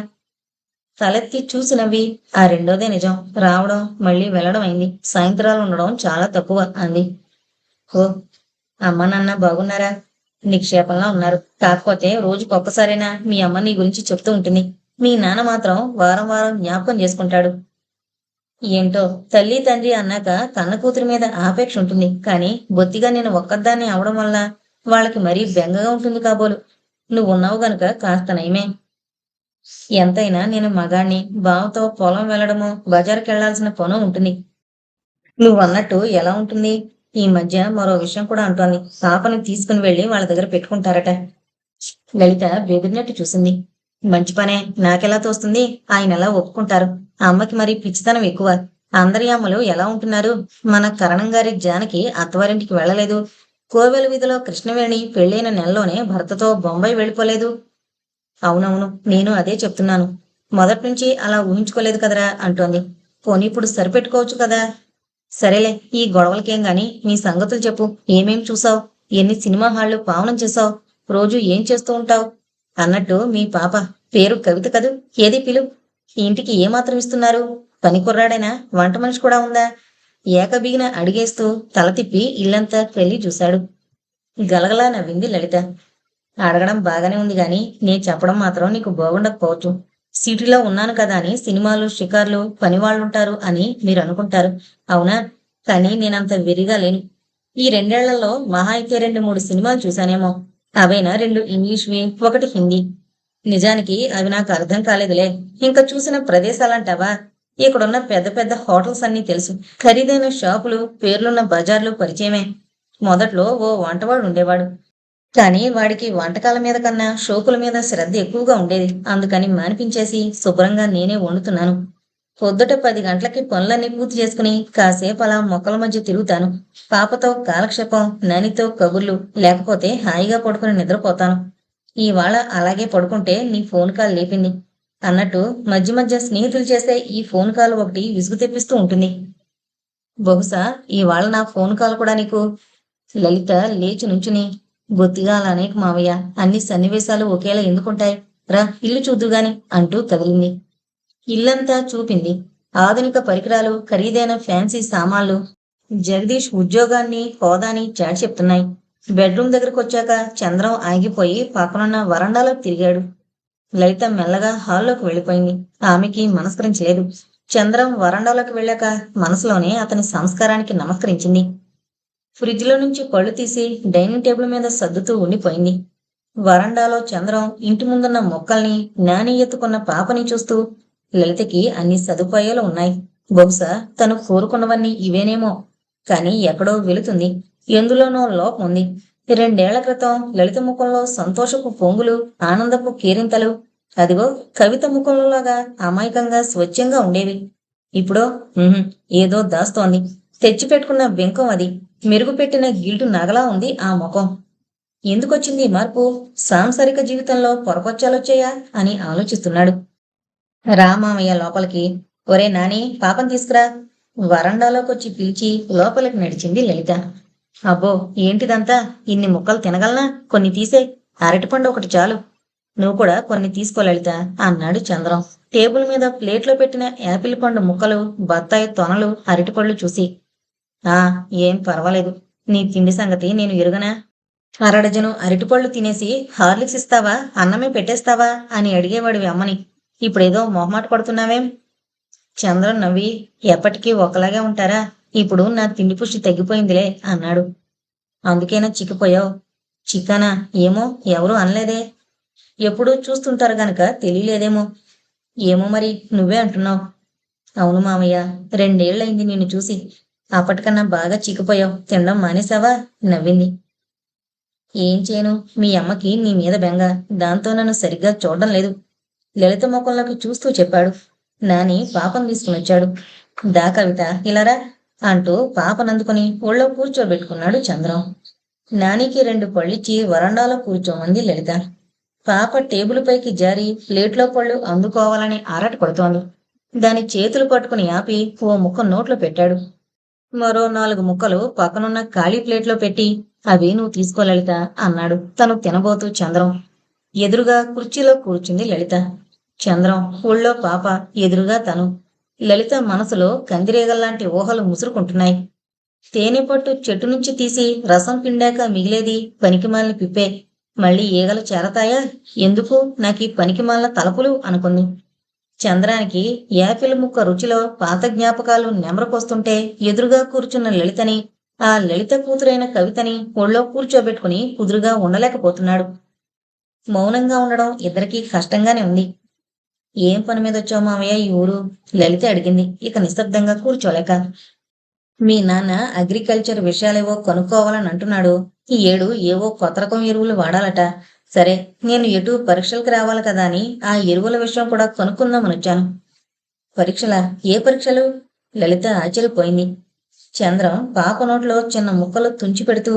తలెత్తి చూసి నవ్వి, ఆ రెండోదే నిజం. రావడం మళ్ళీ వెళ్ళడం అయింది. సాయంత్రాలు ఉండడం చాలా తక్కువ అంది. ఓ, అమ్మ నాన్న బాగున్నారా? నిక్షేపంలా ఉన్నారు. కాకపోతే రోజుకొక్కసారైనా మీ అమ్మ నీ గురించి చెప్తూ ఉంటుంది. మీ నాన్న మాత్రం వారం వారం జ్ఞాపకం చేసుకుంటాడు. ఏంటో, తల్లి తండ్రి అన్నాక కన్న కూతురి మీద ఆపేక్ష ఉంటుంది, కానీ బొత్తిగా నేను ఒక్కదాన్ని అవడం వల్ల వాళ్ళకి మరీ బెంగగా ఉంటుంది కాబోలు. నువ్వున్నావు గనుక కాస్త నయమే. ఎంతైనా నేను మగాణ్ణి. బావతో పొలం వెళ్ళడమో బజారుకెళ్లాల్సిన పనో ఉంటుంది. నువ్వన్నట్టు ఎలా ఉంటుంది? ఈ మధ్య మరో విషయం కూడా అంటోంది. పాపని తీసుకుని వెళ్లి వాళ్ళ దగ్గర పెట్టుకుంటారట. లలిత బెదిరినట్టు చూసింది. మంచి పనే, నాకెలా తోస్తుంది? ఆయన ఎలా ఒప్పుకుంటారు? ఆ అమ్మకి మరి పిచ్చితనం ఎక్కువ. అందరి అమ్మలు ఎలా ఉంటున్నారు? మన కరణం గారి జానకి అత్తవారింటికి వెళ్ళలేదు. కోవెల వీధిలో కృష్ణవేణి పెళ్ళైన నెలలోనే భర్తతో బొంబాయి వెళ్ళిపోలేదు. అవునవును, నేను అదే చెప్తున్నాను. మొదట్నుంచి అలా ఊహించుకోలేదు కదరా అంటోంది. పోనీ ఇప్పుడు సరిపెట్టుకోవచ్చు కదా. సరేలే, ఈ గొడవలకేం గాని నీ సంగతులు చెప్పు. ఏమేం చూసావు? ఎన్ని సినిమా హాళ్లు పావనం చేసావు? రోజు ఏం చేస్తూ ఉంటావు? అన్నట్టు మీ పాప పేరు కవిత కదూ, ఏది పిలు. ఈ ఇంటికి ఏమాత్రం ఇస్తున్నారు? పని కుర్రాడైనా, వంట మనిషి కూడా ఉందా? ఏకబిగిన అడిగేస్తూ తల తిప్పి ఇల్లంతా వెళ్ళి చూశాడు. గలగలా నవ్వింది లలిత. అడగడం బాగానే ఉంది గాని నేను చెప్పడం మాత్రం నీకు బాగుండకపోవచ్చు. సిటీలో ఉన్నాను కదా అని సినిమాలు, షికార్లు, పనివాళ్లుంటారు అని మీరు అనుకుంటారు. అవునా? కానీ నేనంత వెరిగా లేను. ఈ రెండేళ్లలో మహా అయితే 2-3 సినిమాలు చూశానేమో. అవైనా 2 ఇంగ్లీష్వి, ఒకటి హిందీ. నిజానికి అవి నాకు అర్థం కాలేదులే. ఇంకా చూసిన ప్రదేశాలంటావా? ఇక్కడున్న పెద్ద పెద్ద హోటల్స్ అన్నీ తెలుసు. ఖరీదైన షాపులు, పేర్లున్న బజార్లు పరిచయమే. మొదట్లో ఓ వంటవాడు ఉండేవాడు. కానీ వాడికి వంటకాల మీద కన్నా షోకుల మీద శ్రద్ధ ఎక్కువగా ఉండేది. అందుకని మానిపించేసి శుభ్రంగా నేనే వండుతున్నాను. పొద్దుట 10 గంటలకి పనులన్నీ పూర్తి చేసుకుని కాసేపు అలా మొక్కల మధ్య తిరుగుతాను. పాపతో కాలక్షేపం, నానితో కబుర్లు, లేకపోతే హాయిగా పడుకుని నిద్రపోతాను. ఇవాళ అలాగే పడుకుంటే నీ ఫోన్ కాల్ లేపింది. అన్నట్టు మధ్య మధ్య స్నేహితులు చేసే ఈ ఫోన్ కాల్ ఒకటి విసుగు తెప్పిస్తూ ఉంటుంది. బహుశా ఇవాళ నా ఫోన్ కాల్ కూడా నీకు. లలిత లేచి నుంచుని, బొత్తిగా అలానే మావయ్య, అన్ని సన్నివేశాలు ఒకేలా ఎందుకుంటాయి? రా ఇల్లు చూద్దుగాని అంటూ కదిలింది. ఇల్లంతా చూపింది. ఆధునిక పరికరాలు, ఖరీదైన ఫ్యాన్సీ సామాన్లు, జగదీష్ ఉద్యోగాన్ని, హోదాని చాటి చెప్తున్నాయి. బెడ్రూమ్ దగ్గరకు వచ్చాక చంద్రం ఆగిపోయి పక్కనున్న వరండాలో తిరిగాడు. లలిత మెల్లగా హాల్లోకి వెళ్ళిపోయింది. ఆమెకి మనస్కరించలేదు. చంద్రం వరండాలోకి వెళ్ళాక మనసులోనే అతని సంస్కారానికి నమస్కరించింది. ఫ్రిడ్జ్లో నుంచి పళ్ళు తీసి డైనింగ్ టేబుల్ మీద సర్దుతూ ఉండిపోయింది. వరండాలో చంద్రం ఇంటి ముందున్న మొక్కల్ని, నాని ఎత్తుకున్న పాపని చూస్తూ, లలితకి అన్ని సదుపాయాలు ఉన్నాయి. బహుశా తను కోరుకున్నవన్నీ ఇవేనేమో. కాని ఎక్కడో వెళుతుంది. ఎందులోనో లోపం ఉంది. 2 ఏళ్ల క్రితం లలిత ముఖంలో సంతోషపు పొంగులు, ఆనందపు కేరింతలు, అదిగో కవిత ముఖంలోలాగా అమాయకంగా, స్వచ్ఛంగా ఉండేవి. ఇప్పుడో ఏదో దాస్తోంది. తెచ్చిపెట్టుకున్న బెంకం అది. మెరుగుపెట్టిన గిల్టు నగలా ఉంది ఆ ముఖం. ఎందుకొచ్చింది ఈ మార్పు? సాంసారిక జీవితంలో పొరపచ్చాలొచ్చాయా అని ఆలోచిస్తున్నాడు. రామామయ్య లోపలికి. ఒరే నాని, పాపం తీసుకురా. వరండాలోకొచ్చి పిలిచి లోపలికి నడిచింది లలిత. అబ్బో, ఏంటిదంతా? ఇన్ని ముక్కలు తినగలనా? కొన్ని తీసే. అరటిపండు ఒకటి చాలు. నువ్వు కూడా కొన్ని తీసుకో లలిత అన్నాడు చంద్రం. టేబుల్ మీద ప్లేట్లో పెట్టిన యాపిల్ పండు ముక్కలు, బత్తాయి తొనలు, అరటిపళ్ళు చూసి. ఆ, ఏం పర్వాలేదు. నీ తిండి సంగతి నేను ఎరుగనా? అరడజను అరటిపళ్ళు తినేసి హార్లిక్స్ ఇస్తావా, అన్నమే పెట్టేస్తావా అని అడిగేవాడివి అమ్మని. ఇప్పుడేదో మొహమాట పడుతున్నావేం? చంద్రం నవ్వి, ఎప్పటికీ ఒకలాగే ఉంటారా? ఇప్పుడు నా తిండి పుష్టి తగ్గిపోయిందిలే అన్నాడు. అందుకేనా చిక్కిపోయావు? చిక్కానా? ఏమో, ఎవరూ అనలేదే. ఎప్పుడూ చూస్తుంటారు గనక తెలియలేదేమో. ఏమో మరి, నువ్వే అంటున్నావు. అవును మామయ్య, 2 ఏళ్లయింది నిన్ను చూసి. అప్పటికన్నా బాగా చిక్కిపోయావు. తినడం మానేశావా? నవ్వింది. ఏం చేయను, మీ అమ్మకి నీ మీద బెంగ. దాంతో నన్ను సరిగ్గా చూడడం లేదు. లలిత ముఖంలోకి చూస్తూ చెప్పాడు. నాని పాపను తీసుకునొచ్చాడు. దా కవిత, ఇలారా అంటూ పాపనందుకుని ఒళ్ళో కూర్చోబెట్టుకున్నాడు చంద్రం. నానికి 2 పళ్ళిచ్చి వరండాలో కూర్చోమంది లలిత. పాప టేబుల్ పైకి జారి ప్లేట్లో పళ్ళు అందుకోవాలని ఆరాట పడుతోంది. దాని చేతులు పట్టుకుని ఆపి ఓ ముక్క నోట్లో పెట్టాడు. మరో 4 ముక్కలు పక్కనున్న ఖాళీ ప్లేట్లో పెట్టి, అవి నువ్వు తీసుకో లలిత అన్నాడు తను తినబోతూ చంద్రం. ఎదురుగా కుర్చీలో కూర్చుంది లలిత. చంద్రం ఊళ్ళో పాప, ఎదురుగా తను. లలిత మనసులో కందిరీగల్లాంటి ఊహలు ముసురుకుంటున్నాయి. తేనెపట్టు చెట్టు నుంచి తీసి రసం పిండాక మిగిలేది పనికిమాలిన పిప్పే. మళ్ళీ ఈగలు చేరతాయా? ఎందుకు నాకీ పనికిమాలిన తలపులు అనుకుంది. చంద్రానికి యాపిల్ ముక్క రుచిలో పాత జ్ఞాపకాలు నెమరకొస్తుంటే ఎదురుగా కూర్చున్న లలితని, ఆ లలిత కూతురైన కవితని ఒళ్ళో కూర్చోబెట్టుకుని కుదురుగా ఉండలేకపోతున్నాడు. మౌనంగా ఉండడం ఇద్దరికీ కష్టంగానే ఉంది. ఏం పని మీద వచ్చావు మావయ్య ఈ ఊరు? లలిత అడిగింది ఇక నిశ్శబ్దంగా కూర్చోలేక. మీ నాన్న అగ్రికల్చర్ విషయాలేవో కనుక్కోవాలని అంటున్నాడు. ఈ ఏడు ఏవో కొత్త రకం ఎరువులు వాడాలట. సరే, నేను ఎటు పరీక్షలకు రావాలి కదా అని ఆ ఎరువుల విషయం కూడా కనుక్కుందామని వచ్చాను. పరీక్షలా? ఏ పరీక్షలు? లలిత ఆశ్చర్యపోయింది. చంద్రం పాప నోట్లో చిన్న ముక్కలు తుంచి పెడుతూ,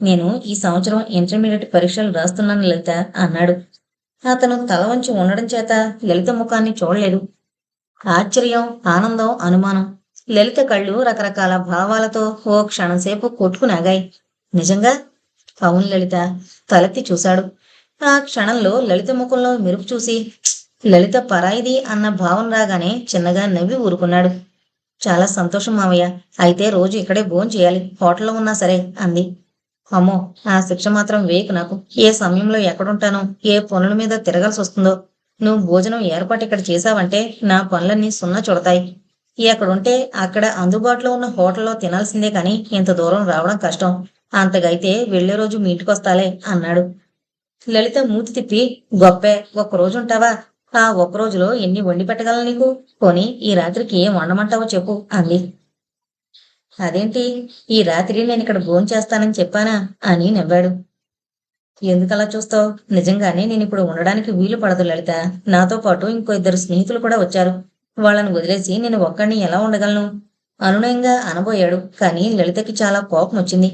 నేను ఈ సంవత్సరం ఇంటర్మీడియట్ పరీక్షలు రాస్తున్నాను లలిత అన్నాడు. అతను తల వంచి ఉండడం చేత లలిత ముఖాన్ని చూడలేదు. ఆశ్చర్యం, ఆనందం, అనుమానం. లలిత కళ్ళు రకరకాల భావాలతో ఓ క్షణంసేపు కొట్టుకునాగాయి. నిజంగా? అవును లలిత. తలెత్తి చూశాడు. ఆ క్షణంలో లలిత ముఖంలో మెరుపు చూసి లలిత పరాయిది అన్న భావం రాగానే చిన్నగా నవ్వి ఊరుకున్నాడు. చాలా సంతోషం మావయ్య. అయితే రోజు ఇక్కడే భోంచేయాలి, హోటల్లో ఉన్నా సరే అంది. అమ్మో, ఆ శిక్ష మాత్రం వేయకు నాకు. ఏ సమయంలో ఎక్కడుంటానో, ఏ పనుల మీద తిరగాల్సి వస్తుందో. నువ్వు భోజనం ఏర్పాటు ఇక్కడ చేశావంటే నా పనులన్నీ సున్నా చుడతాయి. ఎక్కడుంటే అక్కడ అందుబాటులో ఉన్న హోటల్లో తినాల్సిందే కాని ఇంత దూరం రావడం కష్టం. అంతగైతే వెళ్లే రోజు మీ ఇంటికొస్తాలే అన్నాడు. లలిత మూతి తిప్పి, గొప్పే, ఒక్కరోజు ఉంటావా? ఆ ఒక్కరోజులో ఎన్ని వండి పెట్టగలను నీకు? పోనీ ఈ రాత్రికి ఏం వండమంటావో చెప్పు అంది. అదేంటి, ఈ రాత్రి నేను ఇక్కడ భోంచేస్తానని చెప్పానా అని నవ్వాడు. ఎందుకలా చూస్తావు? నిజంగానే నేనిప్పుడు ఉండడానికి వీలు పడదు లలిత. నాతో పాటు ఇంకో 2 స్నేహితులు కూడా వచ్చారు. వాళ్ళని వదిలేసి నేను ఒక్కడిని ఎలా ఉండగలను? అనునయంగా అనబోయాడు. కానీ లలితకి చాలా కోపం వచ్చింది.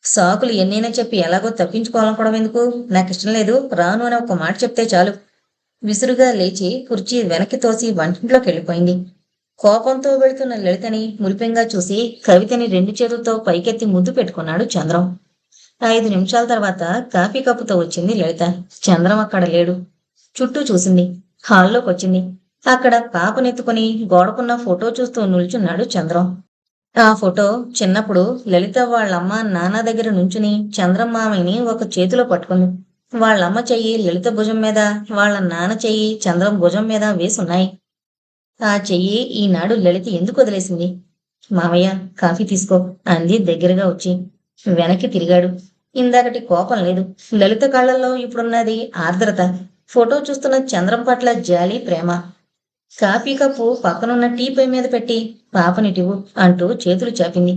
సాకులు ఎన్నైనా చెప్పి ఎలాగో తప్పించుకోవాలనుకోవడం ఎందుకు? నాకిష్టం లేదు, రాను అని ఒక్క మాట చెప్తే చాలు. విసురుగా లేచి కుర్చీ వెనక్కి తోసి వంటింట్లోకి వెళ్ళిపోయింది. కోపంతో వెళుతున్న లలితని మురిపెంగా చూసి కవితని 2 చేతులతో పైకెత్తి ముద్దు పెట్టుకున్నాడు చంద్రం. 5 నిమిషాల తర్వాత కాఫీ కప్పుతో వచ్చింది లలిత. చంద్రం అక్కడ లేడు. చుట్టూ చూసింది. హాల్లోకొచ్చింది. అక్కడ పాపనెత్తుకుని గోడకున్న ఫోటో చూస్తూ నిల్చున్నాడు చంద్రం. ఆ ఫోటో చిన్నప్పుడు లలిత వాళ్ళమ్మ నాన్న దగ్గర నుంచుని చంద్రం మామయ్యని ఒక చేతిలో పట్టుకుంది. వాళ్ళమ్మ చెయ్యి లలిత భుజం మీద, వాళ్ళ నాన్న చెయ్యి చంద్రం భుజం మీద వేసున్నాయి. ఆ చెయ్యి ఈనాడు లలిత ఎందుకు వదిలేసింది? మామయ్య, కాఫీ తీసుకో అంది దగ్గరగా వచ్చి. వెనక్కి తిరిగాడు. ఇందాకటి కోపం లేదు. లలిత కళ్ళల్లో ఇప్పుడున్నది ఆర్ద్రత. ఫోటో చూస్తున్న చంద్రం పట్ల జాలి, ప్రేమ. కాఫీ కప్పు పక్కనున్న టీపై మీద పెట్టి పాపనిటివు అంటూ చేతులు చాపింది.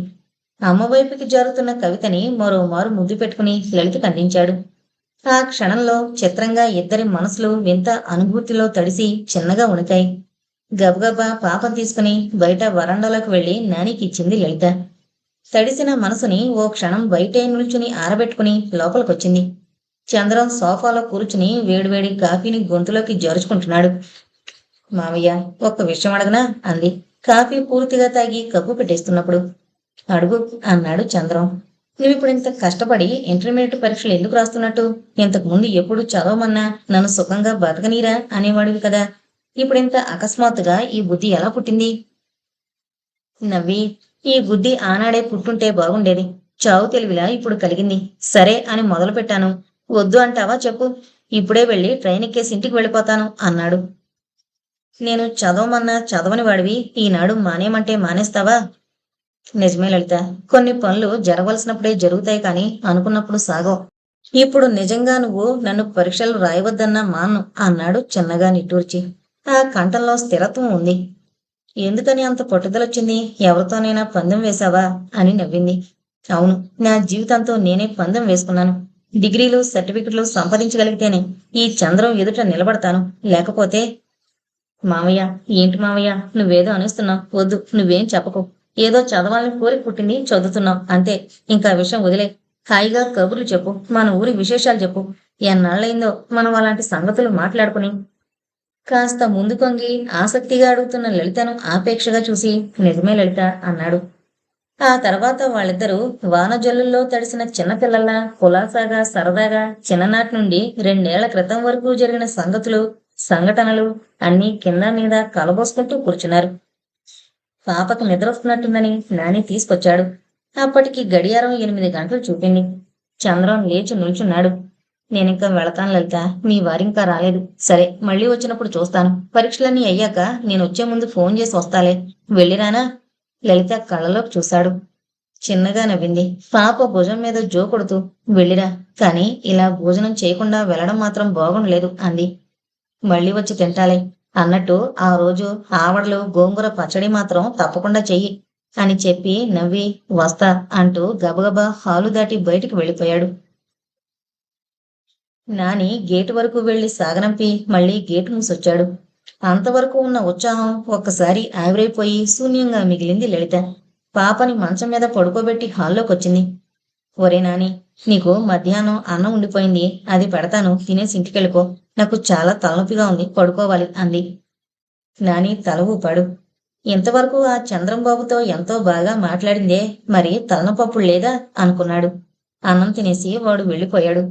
అమ్మవైపుకి జారుతున్న కవితని మరోమారు ముద్దు పెట్టుకుని లలితకు అందించాడు. ఆ క్షణంలో చిత్రంగా ఇద్దరి మనసులు వింత అనుభూతిలో తడిసి చిన్నగా ఉణికాయి. గబగబా పాపం తీసుకుని బయట వరండాలోకి వెళ్లి నానికి ఇచ్చింది లలిత. తడిసిన మనసుని ఓ క్షణం బయటే నిల్చుని ఆరబెట్టుకుని లోపలికొచ్చింది. చంద్రం సోఫాలో కూర్చుని వేడివేడి కాఫీని గొంతులోకి జరుచుకుంటున్నాడు. మావయ్య, ఒక్క విషయం అడగనా అంది కాఫీ పూర్తిగా తాగి కప్పు పెట్టేస్తున్నప్పుడు. అడుగు అన్నాడు చంద్రం. నువ్విప్పుడు ఇంత కష్టపడి ఇంటర్మీడియట్ పరీక్షలు ఎందుకు రాస్తున్నట్టు? ఇంతకు ముందు ఎప్పుడు చదవమన్నా నన్ను సుఖంగా బతకనీరా అనేవాడివి కదా. ఇప్పుడింత అకస్మాత్తుగా ఈ బుద్ధి ఎలా పుట్టింది? నవ్వి, ఈ బుద్ధి ఆనాడే పుట్టుంటే బాగుండేది. చావు తెలివిలా ఇప్పుడు కలిగింది. సరే అని మొదలు పెట్టాను. వద్దు అంటావా చెప్పు. ఇప్పుడే వెళ్ళి ట్రైన్ ఎక్కేసి ఇంటికి వెళ్ళిపోతాను అన్నాడు. నేను చదవమన్నా చదవని వాడివి ఈనాడు మానేయమంటే మానేస్తావా? నిజమే లలిత. కొన్ని పనులు జరగవలసినప్పుడే జరుగుతాయి కానీ అనుకున్నప్పుడు సాగవు. ఇప్పుడు నిజంగా నువ్వు నన్ను పరీక్షలు రాయవద్దన్నా మాన్ను అన్నాడు చిన్నగా నిట్టూర్చి. ఆ కంఠంలో స్థిరత్వం ఉంది. ఎందుకని అంత పట్టుదలొచ్చింది? ఎవరితోనైనా పందెం వేశావా? అని నవ్వింది. అవును, నా జీవితంతో నేనే పందెం వేసుకున్నాను. డిగ్రీలు సర్టిఫికెట్లు సంపాదించగలిగితేనే ఈ చంద్రం ఎదుట నిలబడతాను. లేకపోతే మావయ్య, ఏంటి మావయ్య, నువ్వేదో అనేస్తున్నావు. వద్దు, నువ్వేం చెప్పకు. ఏదో చదవాలని కోరిక పుట్టింది, చదువుతున్నావు అంతే. ఇంకా ఆ విషయం వదిలే. హాయిగా కబుర్లు చెప్పు, మన ఊరి విశేషాలు చెప్పు. ఎన్నాళ్ళయిందో మనం అలాంటి సంగతులు మాట్లాడుకుని. కాస్త ముందు కొంగి ఆసక్తిగా అడుగుతున్న లలితను ఆపేక్షగా చూసి నిజమే లలిత అన్నాడు. ఆ తర్వాత వాళ్ళిద్దరూ వానజల్లుల్లో తడిసిన చిన్నపిల్లల్లా కులాసాగా సరదాగా చిన్ననాటి నుండి 2 ఏళ్ల క్రితం వరకు జరిగిన సంగతులు సంఘటనలు అన్నీ కింద మీద కలబోసుకుంటూ కూర్చున్నారు. పాపకు నిద్రొస్తున్నట్టుందని నాని తీసుకొచ్చాడు. అప్పటికి గడియారం 8 గంటలు చూపింది. చంద్రం లేచి నిల్చున్నాడు. నేనింకా వెళతాను లలిత, మీ వారింకా రాలేదు. సరే, మళ్ళీ వచ్చినప్పుడు చూస్తాను. పరీక్షలన్నీ అయ్యాక నేనొచ్చే ముందు ఫోన్ చేసి వస్తాలే. వెళ్ళిరానా? లలిత కళ్ళలోకి చూశాడు. చిన్నగా నవ్వింది. పాప భుజం మీద జో కొడుతూ వెళ్ళిరా, కానీ ఇలా భోజనం చేయకుండా వెళ్ళడం మాత్రం బాగుండలేదు అంది. మళ్ళీ వచ్చి తింటాలే అన్నట్టు ఆ రోజు ఆవడలు గోంగూర పచ్చడి మాత్రం తప్పకుండా చెయ్యి అని చెప్పి నవ్వి వస్తా అంటూ గబగబా హాలు దాటి బయటికి వెళ్ళిపోయాడు. నాని గేటు వరకు వెళ్లి సాగనంపి మళ్ళీ గేటు మూసొచ్చాడు. అంతవరకు ఉన్న ఉత్సాహం ఒక్కసారి ఆవిరైపోయి శూన్యంగా మిగిలింది లలిత. పాపని మంచం మీద పడుకోబెట్టి హాల్లోకొచ్చింది. ఒరే నాని, నీకు మధ్యాహ్నం అన్నం ఉండిపోయింది, అది పెడతాను, తినేసి ఇంటికెళ్ళిపో. నాకు చాలా తలనొప్పిగా ఉంది, పడుకోవాలి అంది. నాని తల ఊపాడు. ఇంతవరకు ఆ చంద్రంబాబుతో ఎంతో బాగా మాట్లాడిందే, మరి తలనొప్పప్పుడు లేదా అనుకున్నాడు. అన్నం తినేసి వాడు వెళ్ళిపోయాడు.